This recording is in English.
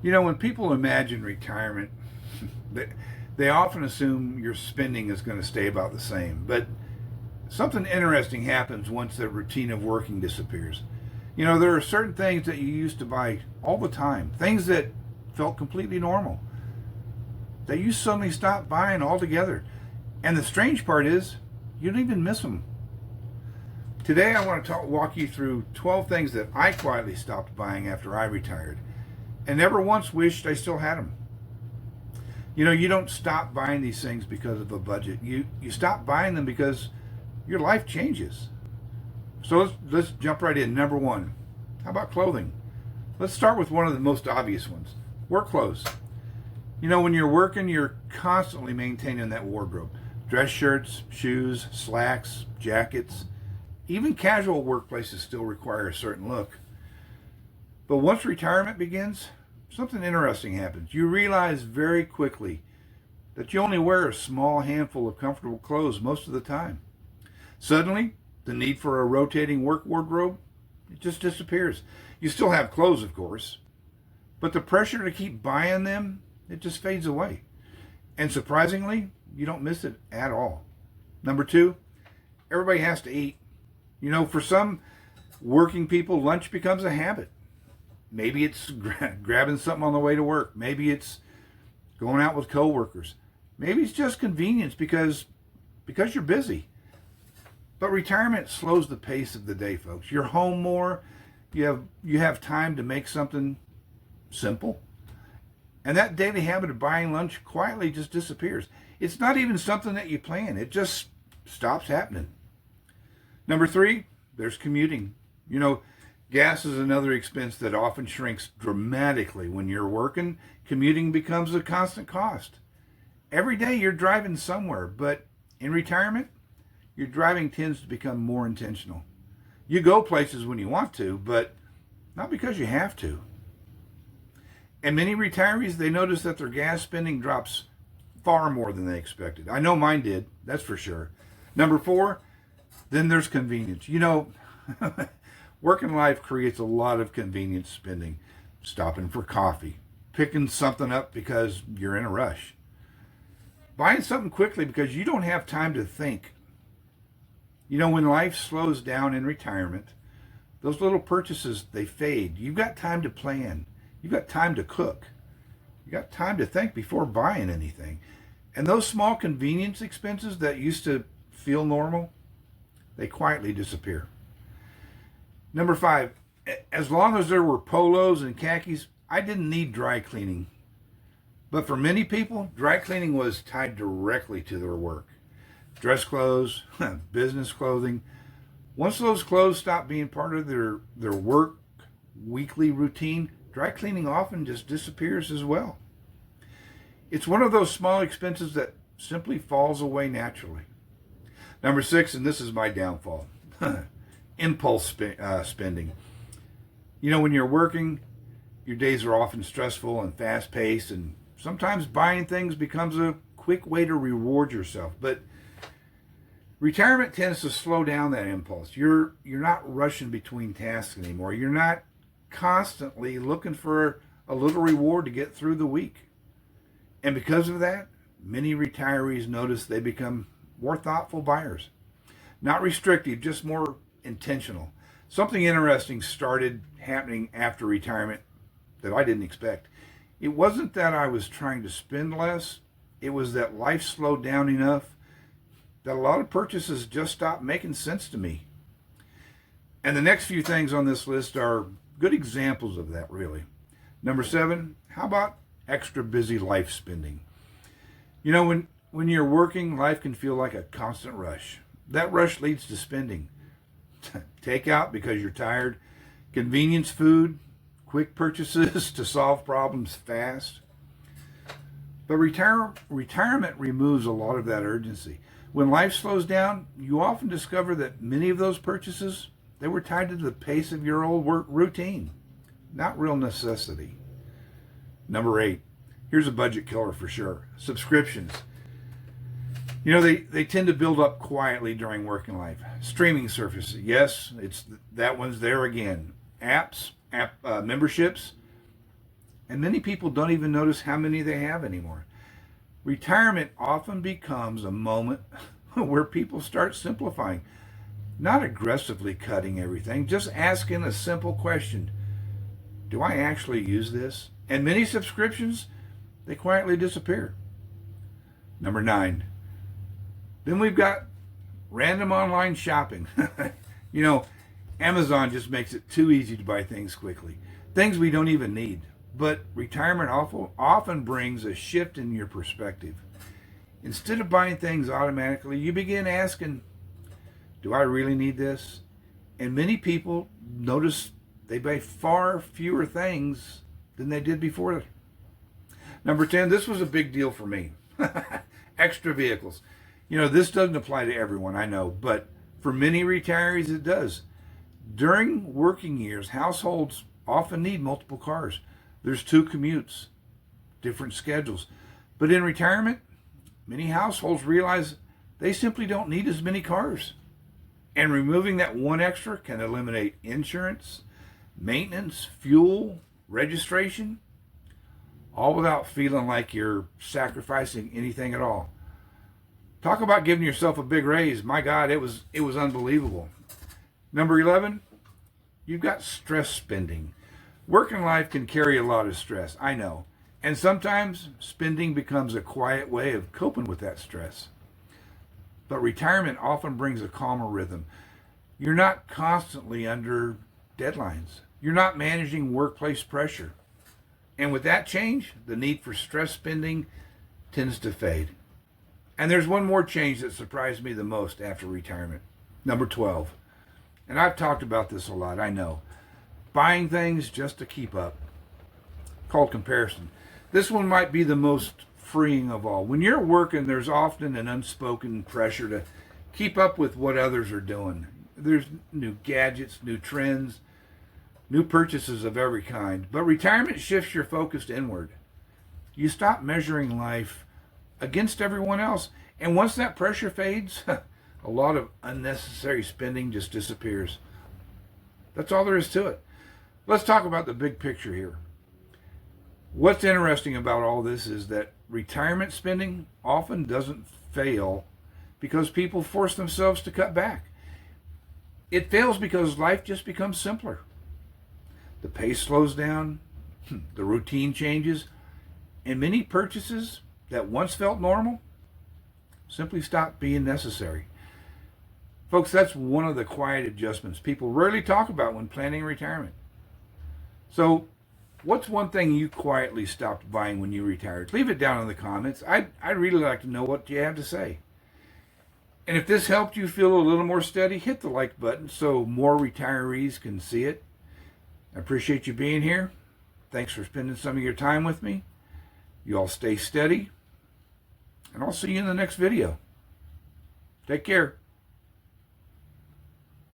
When people imagine retirement, they, they often assume your spending is going to stay about the same. But something interesting happens once the routine of working disappears. There are certain things that you used to buy all the time, things that felt completely normal, that you suddenly stop buying altogether. And the strange part is, you don't even miss them. Today, I want to walk you through 12 things that I quietly stopped buying after I retired, and never once wished I still had them. You don't stop buying these things because of a budget. You stop buying them because your life changes. So let's jump right in. Number one, how about clothing? Let's start with one of the most obvious ones, work clothes. When you're working, you're constantly maintaining that wardrobe. Dress shirts, shoes, slacks, jackets. Even casual workplaces still require a certain look. But once retirement begins, something interesting happens. You realize very quickly that you only wear a small handful of comfortable clothes most of the time. Suddenly, the need for a rotating work wardrobe, it just disappears. You still have clothes, of course, but the pressure to keep buying them, it just fades away. And surprisingly, you don't miss it at all. Number two, everybody has to eat. For some working people, lunch becomes a habit. Maybe it's grabbing something on the way to work. Maybe it's going out with coworkers. Maybe it's just convenience because you're busy. But retirement slows the pace of the day, folks. You're home more. You have time to make something simple. And that daily habit of buying lunch quietly just disappears. It's not even something that you plan. It just stops happening. Number three, there's commuting. Gas is another expense that often shrinks dramatically when you're working. Commuting becomes a constant cost. Every day you're driving somewhere, but in retirement, your driving tends to become more intentional. You go places when you want to, but not because you have to. And many retirees, they notice that their gas spending drops far more than they expected. I know mine did, that's for sure. Number four, then there's convenience. Working life creates a lot of convenience spending. Stopping for coffee, picking something up because you're in a rush, buying something quickly because you don't have time to think. When life slows down in retirement, those little purchases, they fade. You've got time to plan. You've got time to cook. You've got time to think before buying anything. And those small convenience expenses that used to feel normal, they quietly disappear. Number five, as long as there were polos and khakis, I didn't need dry cleaning. But for many people, dry cleaning was tied directly to their work. Dress clothes, business clothing. Once those clothes stop being part of their work weekly routine, dry cleaning often just disappears as well. It's one of those small expenses that simply falls away naturally. Number six, and this is my downfall, impulse spending. When you're working, your days are often stressful and fast-paced, and sometimes buying things becomes a quick way to reward yourself. But retirement tends to slow down that impulse. You're not rushing between tasks anymore. You're not constantly looking for a little reward to get through the week. And because of that, many retirees notice they become more thoughtful buyers. Not restrictive, just more intentional. Something interesting started happening after retirement that I didn't expect. It wasn't that I was trying to spend less. It was that life slowed down enough that a lot of purchases just stopped making sense to me. And the next few things on this list are good examples of that, really. Number seven, how about extra busy life spending? When you're working, life can feel like a constant rush. That rush leads to spending. Takeout because you're tired, convenience food, quick purchases to solve problems fast. But retirement removes a lot of that urgency. When life slows down, you often discover that many of those purchases, they were tied to the pace of your old work routine, not real necessity. Number eight, here's a budget killer for sure. Subscriptions. They tend to build up quietly during working life. Streaming services, yes, that one's there again. Apps, memberships, And many people don't even notice how many they have anymore. Retirement often becomes a moment where people start simplifying, not aggressively cutting everything, just asking a simple question. Do I actually use this? And many subscriptions, they quietly disappear. Number 9. Then we've got random online shopping. You know, Amazon just makes it too easy to buy things quickly, things we don't even need. But retirement often brings a shift in your perspective. Instead of buying things automatically, you begin asking, do I really need this? And many people notice they buy far fewer things than they did before. Number 10, this was a big deal for me. Extra vehicles. You know, this doesn't apply to everyone, I know, but for many retirees it does. During working years, households often need multiple cars. There's 2 commutes, different schedules. But in retirement, many households realize they simply don't need as many cars. And removing that one extra can eliminate insurance, maintenance, fuel, registration, all without feeling like you're sacrificing anything at all. Talk about giving yourself a big raise. My God, it was unbelievable. Number 11, you've got stress spending. Working life can carry a lot of stress, I know. And sometimes spending becomes a quiet way of coping with that stress. But retirement often brings a calmer rhythm. You're not constantly under deadlines. You're not managing workplace pressure. And with that change, the need for stress spending tends to fade. And there's one more change that surprised me the most after retirement. Number 12. And I've talked about this a lot, I know. Buying things just to keep up, called comparison. This one might be the most freeing of all. When you're working, there's often an unspoken pressure to keep up with what others are doing. There's new gadgets, new trends, new purchases of every kind. But retirement shifts your focus inward. You stop measuring life against everyone else. And once that pressure fades, a lot of unnecessary spending just disappears. That's all there is to it. Let's talk about the big picture here. What's interesting about all this is that retirement spending often doesn't fail because people force themselves to cut back. It fails because life just becomes simpler. The pace slows down, the routine changes, and many purchases that once felt normal simply stop being necessary. Folks, that's one of the quiet adjustments people rarely talk about when planning retirement. So, what's one thing you quietly stopped buying when you retired? Leave it down in the comments. I'd really like to know what you have to say. And if this helped you feel a little more steady, hit the like button so more retirees can see it. I appreciate you being here. Thanks for spending some of your time with me. You all stay steady. And I'll see you in the next video. Take care.